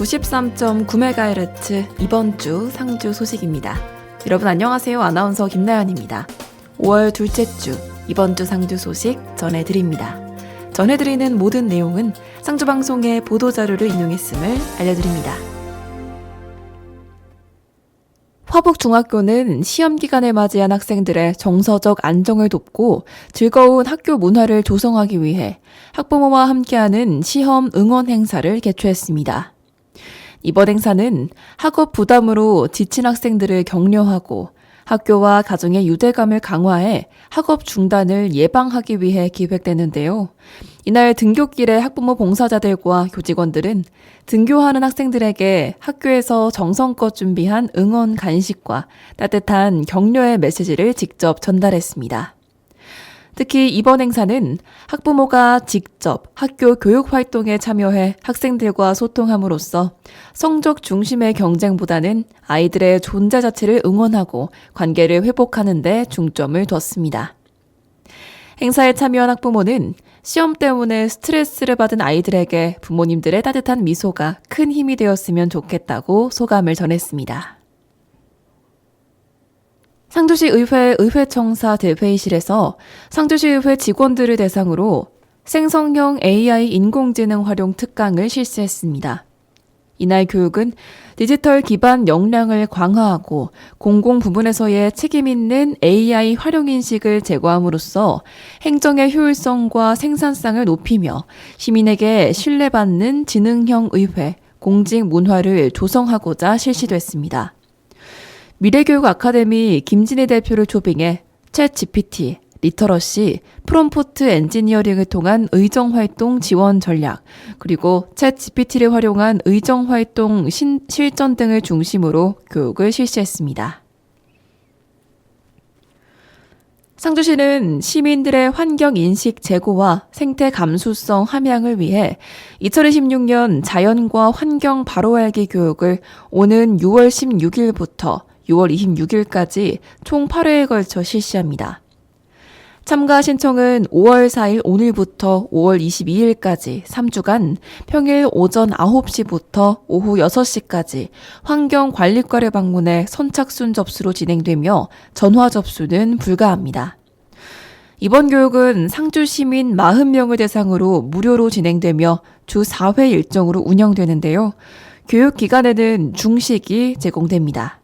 93.9MHz 이번 주 상주 소식입니다. 여러분 안녕하세요. 아나운서 김나연입니다. 5월 둘째 주 이번 주 상주 소식 전해드립니다. 전해드리는 모든 내용은 상주방송의 보도자료를 인용했음을 알려드립니다. 화북중학교는 시험기간을 맞이한 학생들의 정서적 안정을 돕고 즐거운 학교 문화를 조성하기 위해 학부모와 함께하는 시험 응원 행사를 개최했습니다. 이번 행사는 학업 부담으로 지친 학생들을 격려하고 학교와 가정의 유대감을 강화해 학업 중단을 예방하기 위해 기획됐는데요. 이날 등교길에 학부모 봉사자들과 교직원들은 등교하는 학생들에게 학교에서 정성껏 준비한 응원 간식과 따뜻한 격려의 메시지를 직접 전달했습니다. 특히 이번 행사는 학부모가 직접 학교 교육 활동에 참여해 학생들과 소통함으로써 성적 중심의 경쟁보다는 아이들의 존재 자체를 응원하고 관계를 회복하는 데 중점을 뒀습니다. 행사에 참여한 학부모는 시험 때문에 스트레스를 받은 아이들에게 부모님들의 따뜻한 미소가 큰 힘이 되었으면 좋겠다고 소감을 전했습니다. 상주시의회 의회청사 대회의실에서 상주시의회 직원들을 대상으로 생성형 AI 인공지능 활용 특강을 실시했습니다. 이날 교육은 디지털 기반 역량을 강화하고 공공 부문에서의 책임 있는 AI 활용 인식을 제고함으로써 행정의 효율성과 생산성을 높이며 시민에게 신뢰받는 지능형 의회, 공직 문화를 조성하고자 실시됐습니다. 미래교육 아카데미 김진희 대표를 초빙해 챗GPT, 리터러시, 프롬프트 엔지니어링을 통한 의정활동 지원 전략, 그리고 챗GPT를 활용한 의정활동 실전 등을 중심으로 교육을 실시했습니다. 상주시는 시민들의 환경인식 제고와 생태 감수성 함양을 위해 2026년 자연과 환경 바로알기 교육을 오는 6월 16일부터 6월 26일까지 총 8회에 걸쳐 실시합니다. 참가 신청은 5월 4일 오늘부터 5월 22일까지 3주간 평일 오전 9시부터 오후 6시까지 환경관리과를 방문해 선착순 접수로 진행되며 전화 접수는 불가합니다. 이번 교육은 상주 시민 40명을 대상으로 무료로 진행되며 주 4회 일정으로 운영되는데요. 교육 기간에는 중식이 제공됩니다.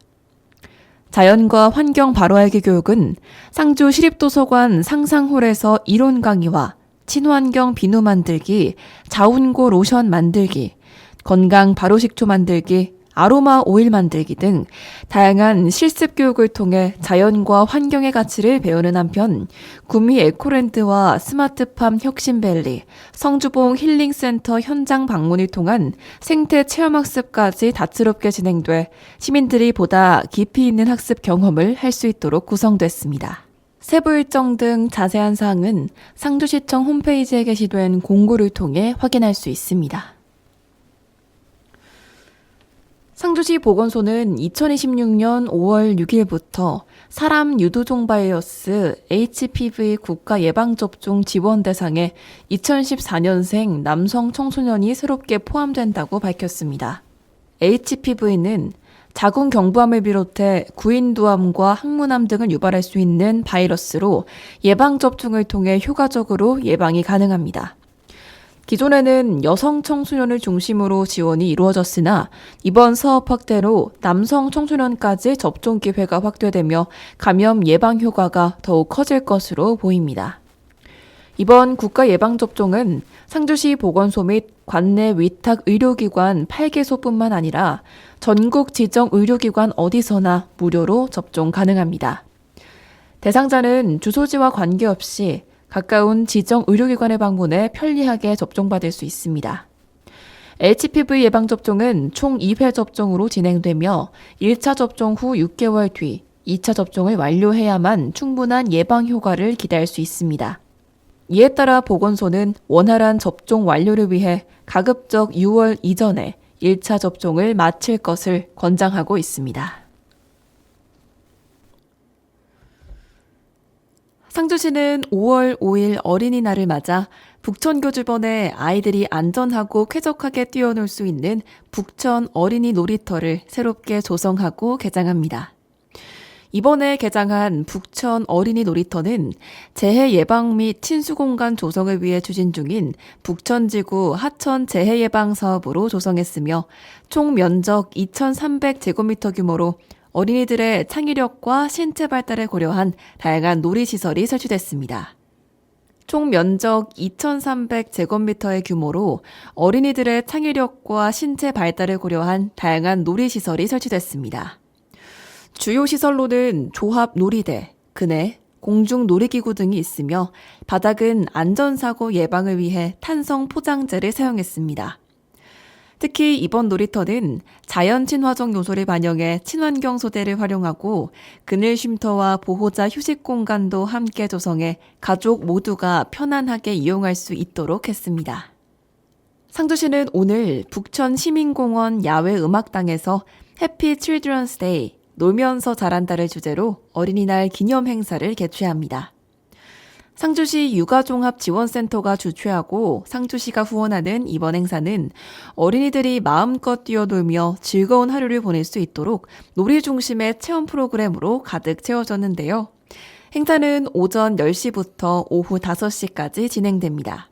자연과 환경 바로알기 교육은 상주 시립도서관 상상홀에서 이론 강의와 친환경 비누 만들기, 자운고 로션 만들기, 건강 발효식초 만들기, 아로마 오일 만들기 등 다양한 실습 교육을 통해 자연과 환경의 가치를 배우는 한편 구미 에코랜드와 스마트팜 혁신밸리, 성주봉 힐링센터 현장 방문을 통한 생태 체험학습까지 다채롭게 진행돼 시민들이 보다 깊이 있는 학습 경험을 할 수 있도록 구성됐습니다. 세부 일정 등 자세한 사항은 상주시청 홈페이지에 게시된 공고를 통해 확인할 수 있습니다. 상주시 보건소는 2026년 5월 6일부터 사람 유두종 바이러스 HPV 국가 예방접종 지원 대상에 2014년생 남성 청소년이 새롭게 포함된다고 밝혔습니다. HPV는 자궁경부암을 비롯해 구인두암과 항문암 등을 유발할 수 있는 바이러스로 예방접종을 통해 효과적으로 예방이 가능합니다. 기존에는 여성 청소년을 중심으로 지원이 이루어졌으나 이번 사업 확대로 남성 청소년까지 접종 기회가 확대되며 감염 예방 효과가 더욱 커질 것으로 보입니다. 이번 국가 예방접종은 상주시 보건소 및 관내 위탁 의료기관 8개소뿐만 아니라 전국 지정 의료기관 어디서나 무료로 접종 가능합니다. 대상자는 주소지와 관계없이 가까운 지정 의료기관에 방문해 편리하게 접종받을 수 있습니다. HPV 예방접종은 총 2회 접종으로 진행되며 1차 접종 후 6개월 뒤 2차 접종을 완료해야만 충분한 예방 효과를 기대할 수 있습니다. 이에 따라 보건소는 원활한 접종 완료를 위해 가급적 6월 이전에 1차 접종을 마칠 것을 권장하고 있습니다. 상주시는 5월 5일 어린이날을 맞아 북천교 주변에 아이들이 안전하고 쾌적하게 뛰어놀 수 있는 북천 어린이 놀이터를 새롭게 조성하고 개장합니다. 이번에 개장한 북천 어린이 놀이터는 재해 예방 및 친수 공간 조성을 위해 추진 중인 북천지구 하천 재해 예방 사업으로 조성했으며 총 면적 2,300제곱미터 규모로 어린이들의 창의력과 신체 발달을 고려한 다양한 놀이시설이 설치됐습니다. 총 면적 2,300제곱미터의 규모로 어린이들의 창의력과 신체 발달을 고려한 다양한 놀이시설이 설치됐습니다. 주요 시설로는 조합 놀이대, 그네, 공중 놀이기구 등이 있으며 바닥은 안전사고 예방을 위해 탄성 포장재를 사용했습니다. 특히 이번 놀이터는 자연 친화적 요소를 반영해 친환경 소재를 활용하고 그늘 쉼터와 보호자 휴식 공간도 함께 조성해 가족 모두가 편안하게 이용할 수 있도록 했습니다. 상주시는 오늘 북천 시민공원 야외 음악당에서 해피 칠드런스 데이 놀면서 자란다를 주제로 어린이날 기념 행사를 개최합니다. 상주시 육아종합지원센터가 주최하고 상주시가 후원하는 이번 행사는 어린이들이 마음껏 뛰어놀며 즐거운 하루를 보낼 수 있도록 놀이 중심의 체험 프로그램으로 가득 채워졌는데요. 행사는 오전 10시부터 오후 5시까지 진행됩니다.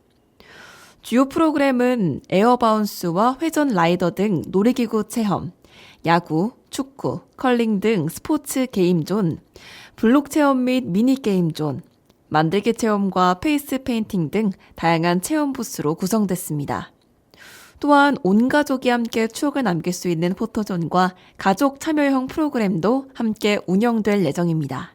주요 프로그램은 에어바운스와 회전 라이더 등 놀이기구 체험, 야구, 축구, 컬링 등 스포츠 게임존, 블록 체험 및 미니게임존, 만들기 체험과 페이스 페인팅 등 다양한 체험 부스로 구성됐습니다. 또한 온 가족이 함께 추억을 남길 수 있는 포토존과 가족 참여형 프로그램도 함께 운영될 예정입니다.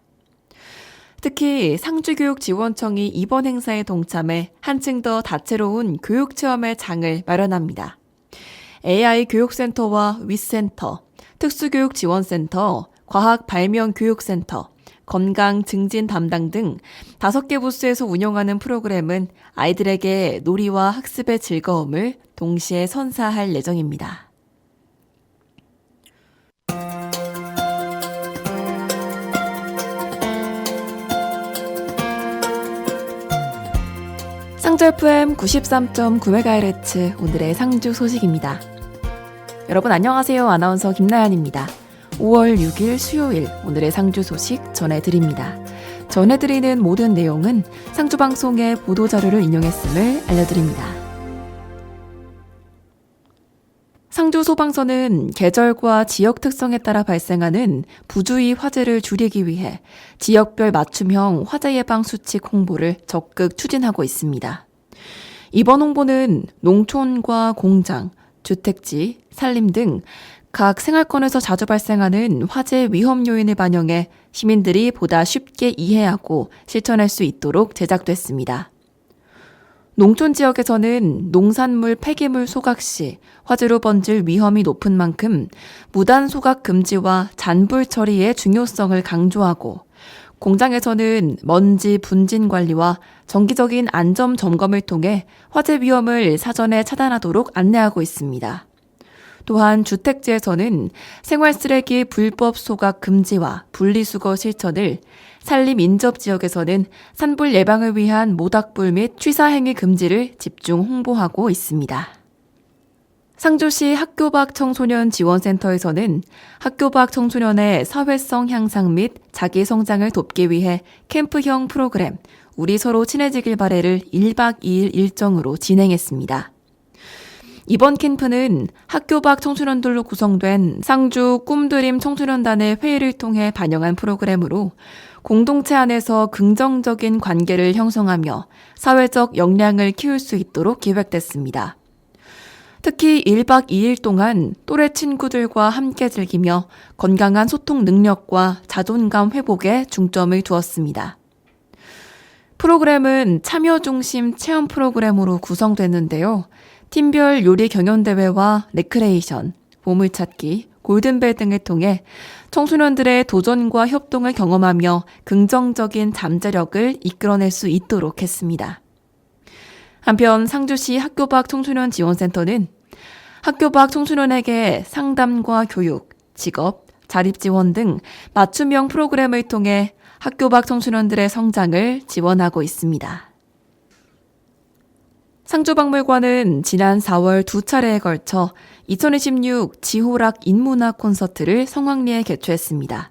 특히 상주교육지원청이 이번 행사에 동참해 한층 더 다채로운 교육체험의 장을 마련합니다. AI 교육센터와 윗센터, 특수교육지원센터, 과학발명교육센터, 건강 증진 담당 등 5개 부스에서 운영하는 프로그램은 아이들에게 놀이와 학습의 즐거움을 동시에 선사할 예정입니다. 상주 FM 93.9MHz 오늘의 상주 소식입니다. 여러분 안녕하세요. 아나운서 김나연입니다. 5월 6일 수요일 오늘의 상주 소식 전해드립니다. 전해드리는 모든 내용은 상주방송의 보도자료를 인용했음을 알려드립니다. 상주소방서는 계절과 지역 특성에 따라 발생하는 부주의 화재를 줄이기 위해 지역별 맞춤형 화재 예방 수칙 홍보를 적극 추진하고 있습니다. 이번 홍보는 농촌과 공장, 주택지, 산림 등 각 생활권에서 자주 발생하는 화재 위험 요인을 반영해 시민들이 보다 쉽게 이해하고 실천할 수 있도록 제작됐습니다. 농촌 지역에서는 농산물 폐기물 소각 시 화재로 번질 위험이 높은 만큼 무단 소각 금지와 잔불 처리의 중요성을 강조하고 공장에서는 먼지 분진 관리와 정기적인 안전 점검을 통해 화재 위험을 사전에 차단하도록 안내하고 있습니다. 또한 주택지에서는 생활쓰레기 불법 소각 금지와 분리수거 실천을, 산림 인접 지역에서는 산불 예방을 위한 모닥불 및 취사행위 금지를 집중 홍보하고 있습니다. 상주시 학교 밖 청소년 지원센터에서는 학교 밖 청소년의 사회성 향상 및 자기 성장을 돕기 위해 캠프형 프로그램 우리 서로 친해지길 바래를 1박 2일 일정으로 진행했습니다. 이번 캠프는 학교 밖 청소년들로 구성된 상주 꿈드림 청소년단의 회의를 통해 반영한 프로그램으로 공동체 안에서 긍정적인 관계를 형성하며 사회적 역량을 키울 수 있도록 기획됐습니다. 특히 1박 2일 동안 또래 친구들과 함께 즐기며 건강한 소통 능력과 자존감 회복에 중점을 두었습니다. 프로그램은 참여 중심 체험 프로그램으로 구성됐는데요. 팀별 요리 경연대회와 레크레이션, 보물찾기, 골든벨 등을 통해 청소년들의 도전과 협동을 경험하며 긍정적인 잠재력을 이끌어낼 수 있도록 했습니다. 한편 상주시 학교 밖 청소년 지원센터는 학교 밖 청소년에게 상담과 교육, 직업, 자립지원 등 맞춤형 프로그램을 통해 학교 밖 청소년들의 성장을 지원하고 있습니다. 상주박물관은 지난 4월 두 차례에 걸쳐 2026 지호락 인문학 콘서트를 성황리에 개최했습니다.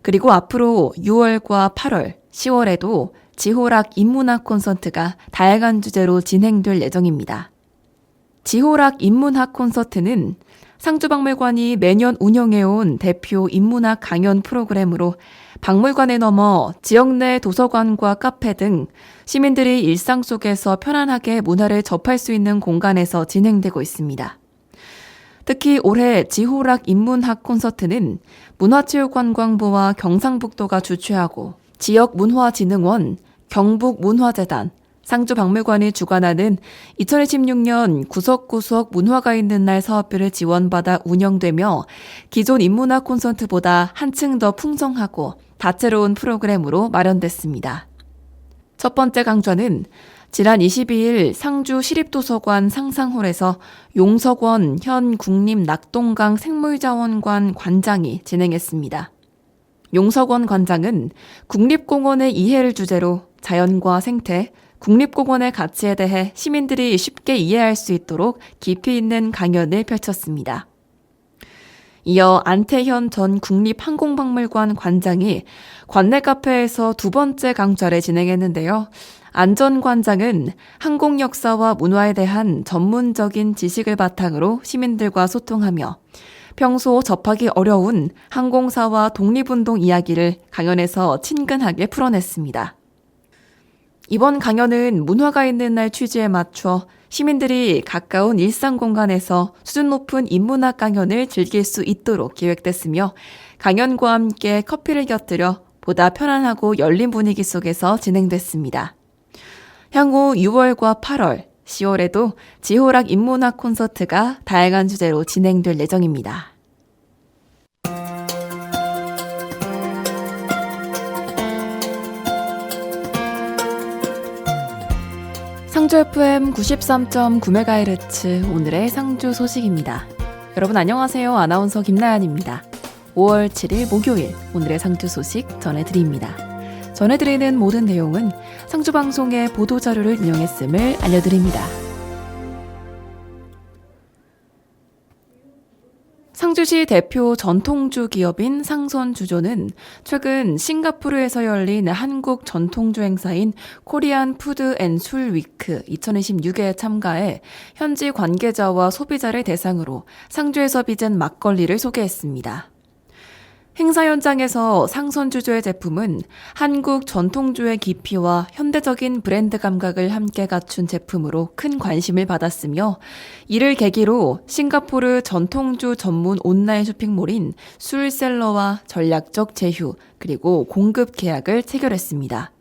그리고 앞으로 6월과 8월, 10월에도 지호락 인문학 콘서트가 다양한 주제로 진행될 예정입니다. 지호락 인문학 콘서트는 상주박물관이 매년 운영해온 대표 인문학 강연 프로그램으로 박물관에 넘어 지역 내 도서관과 카페 등 시민들이 일상 속에서 편안하게 문화를 접할 수 있는 공간에서 진행되고 있습니다. 특히 올해 지호락 인문학 콘서트는 문화체육관광부와 경상북도가 주최하고 지역문화진흥원, 경북문화재단, 상주박물관이 주관하는 2026년 구석구석 문화가 있는 날 사업비를 지원받아 운영되며 기존 인문학 콘서트보다 한층 더 풍성하고 다채로운 프로그램으로 마련됐습니다. 첫 번째 강좌는 지난 22일 상주 시립도서관 상상홀에서 용석원 현 국립낙동강 생물자원관 관장이 진행했습니다. 용석원 관장은 국립공원의 이해를 주제로 자연과 생태, 국립공원의 가치에 대해 시민들이 쉽게 이해할 수 있도록 깊이 있는 강연을 펼쳤습니다. 이어 안태현 전 국립항공박물관 관장이 관내 카페에서 두 번째 강좌를 진행했는데요. 안 전 관장은 항공 역사와 문화에 대한 전문적인 지식을 바탕으로 시민들과 소통하며 평소 접하기 어려운 항공사와 독립운동 이야기를 강연에서 친근하게 풀어냈습니다. 이번 강연은 문화가 있는 날 취지에 맞춰 시민들이 가까운 일상 공간에서 수준 높은 인문학 강연을 즐길 수 있도록 기획됐으며 강연과 함께 커피를 곁들여 보다 편안하고 열린 분위기 속에서 진행됐습니다. 향후 6월과 8월, 10월에도 지호락 인문학 콘서트가 다양한 주제로 진행될 예정입니다. 상주 FM 93.9MHz 오늘의 상주 소식입니다. 여러분 안녕하세요. 아나운서 김나연입니다. 5월 7일 목요일 오늘의 상주 소식 전해드립니다. 전해드리는 모든 내용은 상주방송의 보도자료를 인용했음을 알려드립니다. 상주시 대표 전통주 기업인 상선주조는 최근 싱가포르에서 열린 한국 전통주 행사인 코리안 푸드 앤 술 위크 2026에 참가해 현지 관계자와 소비자를 대상으로 상주에서 빚은 막걸리를 소개했습니다. 행사 현장에서 상선주조의 제품은 한국 전통주의 깊이와 현대적인 브랜드 감각을 함께 갖춘 제품으로 큰 관심을 받았으며 이를 계기로 싱가포르 전통주 전문 온라인 쇼핑몰인 술셀러와 전략적 제휴 그리고 공급 계약을 체결했습니다.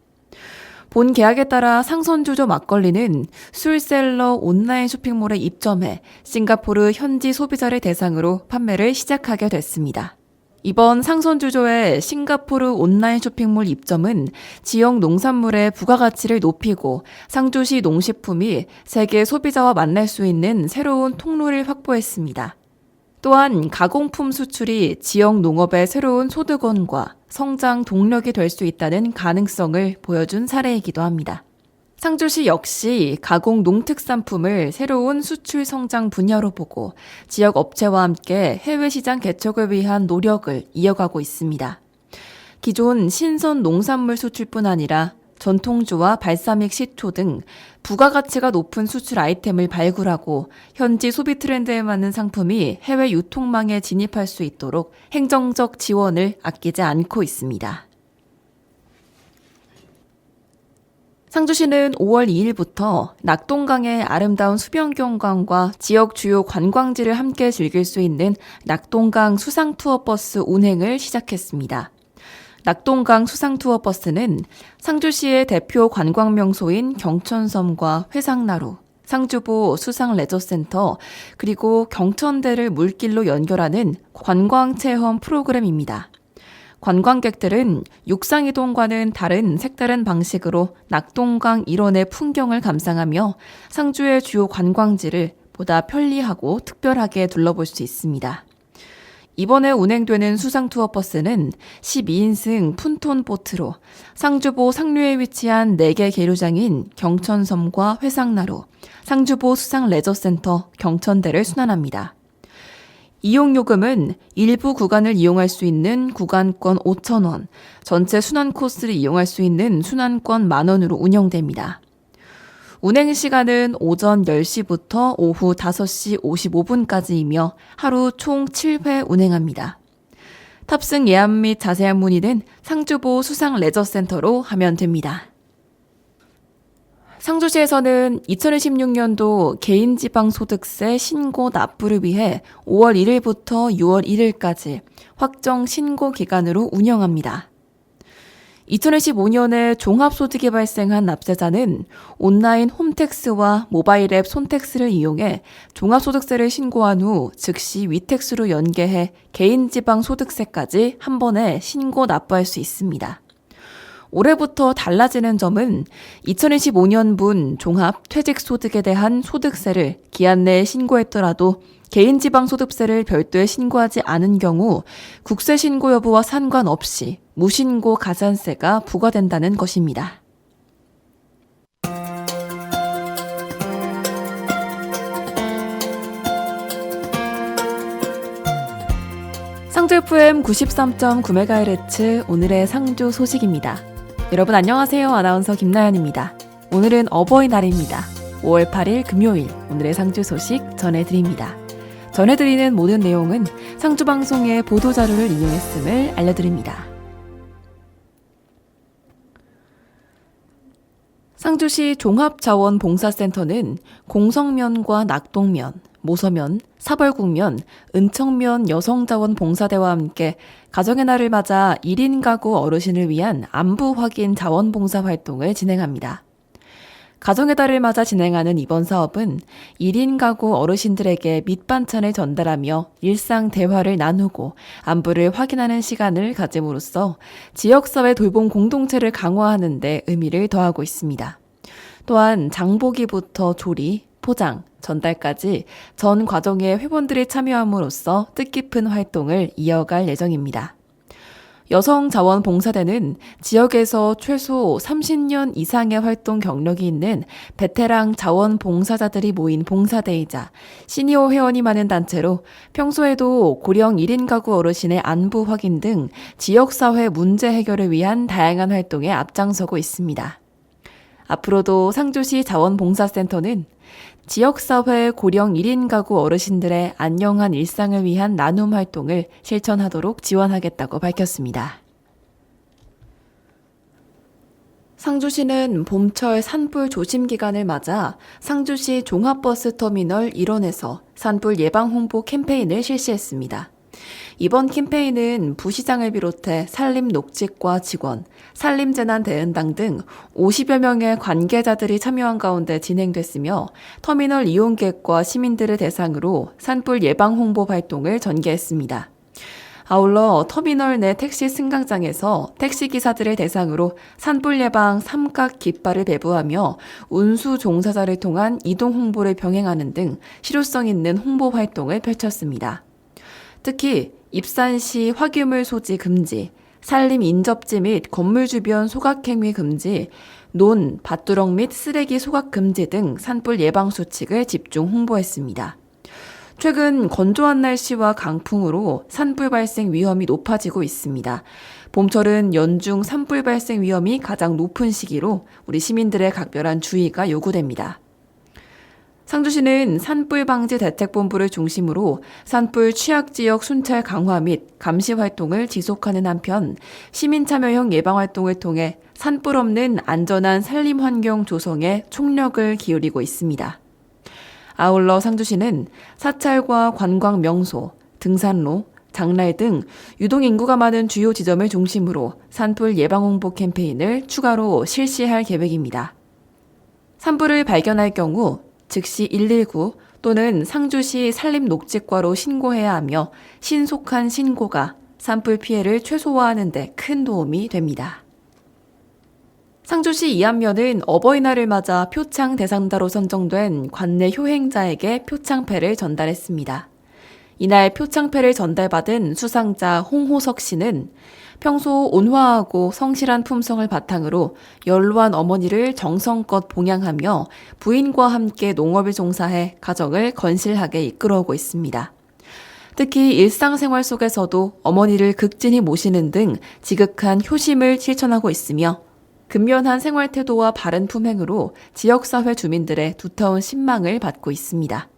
본 계약에 따라 상선주조 막걸리는 술셀러 온라인 쇼핑몰에 입점해 싱가포르 현지 소비자를 대상으로 판매를 시작하게 됐습니다. 이번 상선주조의 싱가포르 온라인 쇼핑몰 입점은 지역 농산물의 부가가치를 높이고 상주시 농식품이 세계 소비자와 만날 수 있는 새로운 통로를 확보했습니다. 또한 가공품 수출이 지역 농업의 새로운 소득원과 성장 동력이 될 수 있다는 가능성을 보여준 사례이기도 합니다. 상주시 역시 가공 농특산품을 새로운 수출 성장 분야로 보고 지역 업체와 함께 해외 시장 개척을 위한 노력을 이어가고 있습니다. 기존 신선 농산물 수출뿐 아니라 전통주와 발사믹 식초 등 부가가치가 높은 수출 아이템을 발굴하고 현지 소비 트렌드에 맞는 상품이 해외 유통망에 진입할 수 있도록 행정적 지원을 아끼지 않고 있습니다. 상주시는 5월 2일부터 낙동강의 아름다운 수변경관과 지역 주요 관광지를 함께 즐길 수 있는 낙동강 수상투어버스 운행을 시작했습니다. 낙동강 수상투어버스는 상주시의 대표 관광명소인 경천섬과 회상나루, 상주보 수상레저센터, 그리고 경천대를 물길로 연결하는 관광체험 프로그램입니다. 관광객들은 육상이동과는 다른 색다른 방식으로 낙동강 일원의 풍경을 감상하며 상주의 주요 관광지를 보다 편리하고 특별하게 둘러볼 수 있습니다. 이번에 운행되는 수상투어버스는 12인승 푼톤 보트로 상주보 상류에 위치한 4개 계류장인 경천섬과 회상나루, 상주보 수상레저센터, 경천대를 순환합니다. 이용요금은 일부 구간을 이용할 수 있는 구간권 5,000원, 전체 순환 코스를 이용할 수 있는 순환권 만원으로 운영됩니다. 운행 시간은 오전 10시부터 오후 5시 55분까지이며 하루 총 7회 운행합니다. 탑승 예약 및 자세한 문의는 상주보 수상레저센터로 하면 됩니다. 상주시에서는 2026년도 개인지방소득세 신고 납부를 위해 5월 1일부터 6월 1일까지 확정 신고 기간으로 운영합니다. 2025년에 종합소득이 발생한 납세자는 온라인 홈택스와 모바일 앱 손택스를 이용해 종합소득세를 신고한 후 즉시 위택스로 연계해 개인지방소득세까지 한 번에 신고 납부할 수 있습니다. 올해부터 달라지는 점은 2025년분 종합퇴직소득에 대한 소득세를 기한 내에 신고했더라도 개인지방소득세를 별도에 신고하지 않은 경우 국세 신고 여부와 상관없이 무신고 가산세가 부과된다는 것입니다. 상주 FM 93.9MHz 오늘의 상주 소식입니다. 여러분 안녕하세요. 아나운서 김나연입니다. 오늘은 어버이날입니다. 5월 8일 금요일 오늘의 상주 소식 전해드립니다. 전해드리는 모든 내용은 상주방송의 보도자료를 이용했음을 알려드립니다. 상주시 종합자원봉사센터는 공성면과 낙동면, 모서면, 사벌국면, 은청면 여성자원봉사대와 함께 가정의 날을 맞아 1인 가구 어르신을 위한 안부 확인 자원봉사 활동을 진행합니다. 가정의 달을 맞아 진행하는 이번 사업은 1인 가구 어르신들에게 밑반찬을 전달하며 일상 대화를 나누고 안부를 확인하는 시간을 가짐으로써 지역사회 돌봄 공동체를 강화하는 데 의미를 더하고 있습니다. 또한 장보기부터 조리, 포장, 전달까지 전 과정에 회원들이 참여함으로써 뜻깊은 활동을 이어갈 예정입니다. 여성자원봉사대는 지역에서 최소 30년 이상의 활동 경력이 있는 베테랑 자원봉사자들이 모인 봉사대이자 시니어 회원이 많은 단체로 평소에도 고령 1인 가구 어르신의 안부 확인 등 지역사회 문제 해결을 위한 다양한 활동에 앞장서고 있습니다. 앞으로도 상주시 자원봉사센터는 지역사회 고령 1인 가구 어르신들의 안녕한 일상을 위한 나눔 활동을 실천하도록 지원하겠다고 밝혔습니다. 상주시는 봄철 산불 조심 기간을 맞아 상주시 종합버스터미널 1원에서 산불 예방 홍보 캠페인을 실시했습니다. 이번 캠페인은 부시장을 비롯해 산림녹지과 직원, 산림재난대응당 등 50여 명의 관계자들이 참여한 가운데 진행됐으며 터미널 이용객과 시민들을 대상으로 산불 예방 홍보 활동을 전개했습니다. 아울러 터미널 내 택시 승강장에서 택시기사들을 대상으로 산불 예방 삼각 깃발을 배부하며 운수 종사자를 통한 이동 홍보를 병행하는 등 실효성 있는 홍보 활동을 펼쳤습니다. 특히 입산 시 화기물 소지 금지, 산림 인접지 및 건물 주변 소각행위 금지, 논, 밭두렁 및 쓰레기 소각 금지 등 산불 예방 수칙을 집중 홍보했습니다. 최근 건조한 날씨와 강풍으로 산불 발생 위험이 높아지고 있습니다. 봄철은 연중 산불 발생 위험이 가장 높은 시기로 우리 시민들의 각별한 주의가 요구됩니다. 상주시는 산불방지대책본부를 중심으로 산불 취약지역 순찰 강화 및 감시 활동을 지속하는 한편 시민 참여형 예방 활동을 통해 산불 없는 안전한 산림 환경 조성에 총력을 기울이고 있습니다. 아울러 상주시는 사찰과 관광 명소, 등산로, 장날 등 유동인구가 많은 주요 지점을 중심으로 산불 예방 홍보 캠페인을 추가로 실시할 계획입니다. 산불을 발견할 경우 즉시 119 또는 상주시 산림녹지과로 신고해야 하며 신속한 신고가 산불 피해를 최소화하는 데 큰 도움이 됩니다. 상주시 이안면은 어버이날을 맞아 표창 대상자로 선정된 관내 효행자에게 표창패를 전달했습니다. 이날 표창패를 전달받은 수상자 홍호석 씨는 평소 온화하고 성실한 품성을 바탕으로 연로한 어머니를 정성껏 봉양하며 부인과 함께 농업을 종사해 가정을 건실하게 이끌어오고 있습니다. 특히 일상생활 속에서도 어머니를 극진히 모시는 등 지극한 효심을 실천하고 있으며 근면한 생활 태도와 바른 품행으로 지역사회 주민들의 두터운 신망을 받고 있습니다.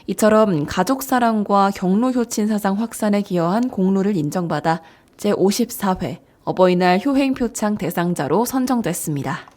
이처럼 가족사랑과 경로효친 사상 확산에 기여한 공로를 인정받아 제54회 어버이날 효행표창 대상자로 선정됐습니다.